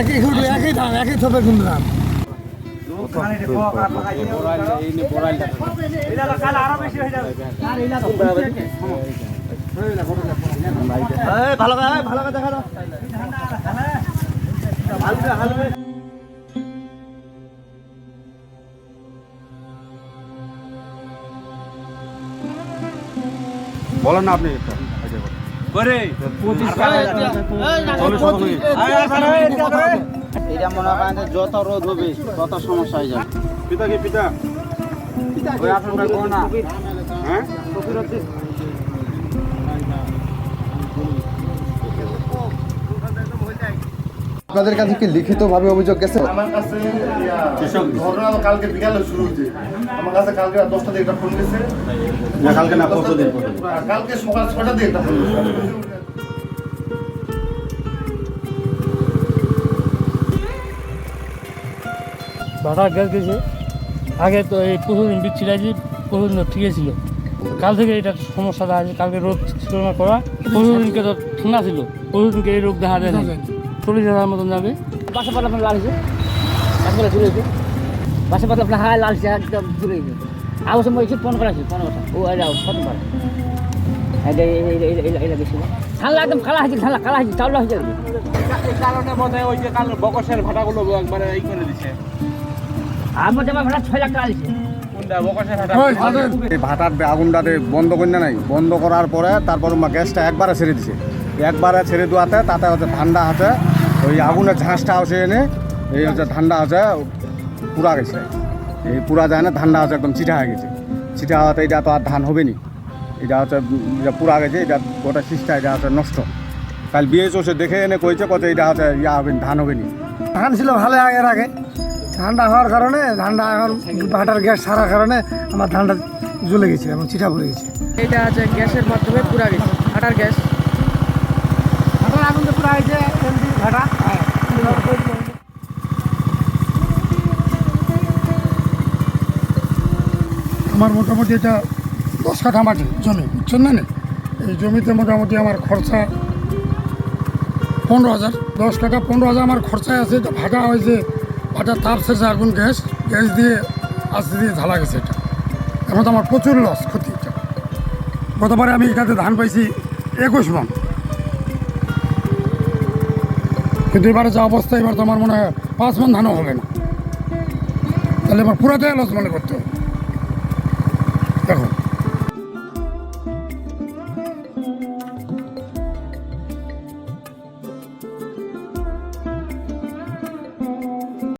একই দাম, একই থপের কিন্তু দাম। ভালো ভালো দেখা দাও। বলেন না আপনি এটা মনে করেন যত রোদ হবে তত সমস্যা হয়ে যাবে। পিতা কি পিতা ওই আপনার ভাই কোন না হ্যাঁ আপনাদের কাছে কি লিখিতভাবে অভিযোগ গেছে? আমার কাছে ঘটনা কালকে বিকালে শুরু হয়েছে। আমার কাছে কালকে 10টা দিয়ে একটা ফোন গেছে। না কালকে না পরশুদিন কালকে সকাল 6টা দিয়ে একটা ফোন গেছে। ভাড়া গ্যাস গেছে আগে তো এই পরশুদিন বিচ্ছিলাই যে পরশুদিন ঠিকই ছিল, কাল থেকে এটা সমস্যাটা আছে। কালকে রোদ ছিল না করা, পরশুদিনকে তো ঠান্ডা ছিল, পরশুদিনকে এই রোগ দেখা যায় না, 40,000 মতন যাবে। বাসা পাতা আপনার লাল হয়েছে, একবারে চলে গেছে। বাসা পাতা আপনার হায় লাল হয়েছে, একদম চলে গেছে। আবার সময় এসে ফোন করা আছে, ফোন কথা ও ফোন করে এটা গেছিল ঠান্ডা, একদম কালা হয়েছে, ঠান্ডা কালা হয়েছে, চাউলা হয়েছে। এই কারণে বোধ হয় ওই যে কাল বকসের ভাটাগুলো একবারে এই করে দিচ্ছে। আমার জামা ভাড়া 6 লাখ টাকা দিচ্ছে। কোনটা বকসের ভাটা? এই ভাটার আগুনটাতে বন্ধ করে নাই, বন্ধ করার পরে তারপর গ্যাসটা একবারে ছেড়ে দিছে। একবারে ছেড়ে দেওয়াতে তাতে হচ্ছে ঠান্ডা আছে, ওই আগুনের ঝাঁসটা হচ্ছে এনে এই হচ্ছে ঠান্ডা আছে পুরা গেছে। এই পুরা যায় না, ঠান্ডা আছে একদম চিঠা হয়ে গেছে। চিঠা হওয়াতে এটা তো আর ধান হবে নি, এটা হচ্ছে পুরা গেছে, এটা গোটা সিস্টা এটা হচ্ছে নষ্ট। কাল বিএসও সে দেখে এনে কইছে কত এটা হচ্ছে হবে ধান হবে নি। ধান ছিল ভালো আগের আগে, ঠান্ডা হওয়ার কারণে ধানটা এখন ভাটার গ্যাস ছাড়ার কারণে আমার ধানটা জ্বলে গেছে এবং চিঠা পড়ে গেছে। এটা আছে গ্যাসের মাধ্যমে পুরা গেছে, ভাটার গ্যাস। ভাটার আগুন তো পুরা গেছে ভাটা। আমার মোটামুটি এটা 10 কাঠা মাটি জমি, বুঝছেন না? এই জমিতে মোটামুটি আমার খরচা 15,000, 10 কাঠা 15,000 আমার খরচা আছে। এটা ভাটা হয়েছে, ভাটা তাপ ছেড়েছে আগুন, গ্যাস দিয়ে আস্তে দিয়ে ঝালা গেছে। এটা এখন তো আমার প্রচুর লস, ক্ষতি। এটা গতবারে আমি এটাতে ধান পাইছি 21 মণ, কিন্তু এবারে যা অবস্থা, এবার তো আমার মনে হয় 5 মণ ধানও হবে না। তাহলে আমার পুরাটাই লস মনে করতে হবে। দেখো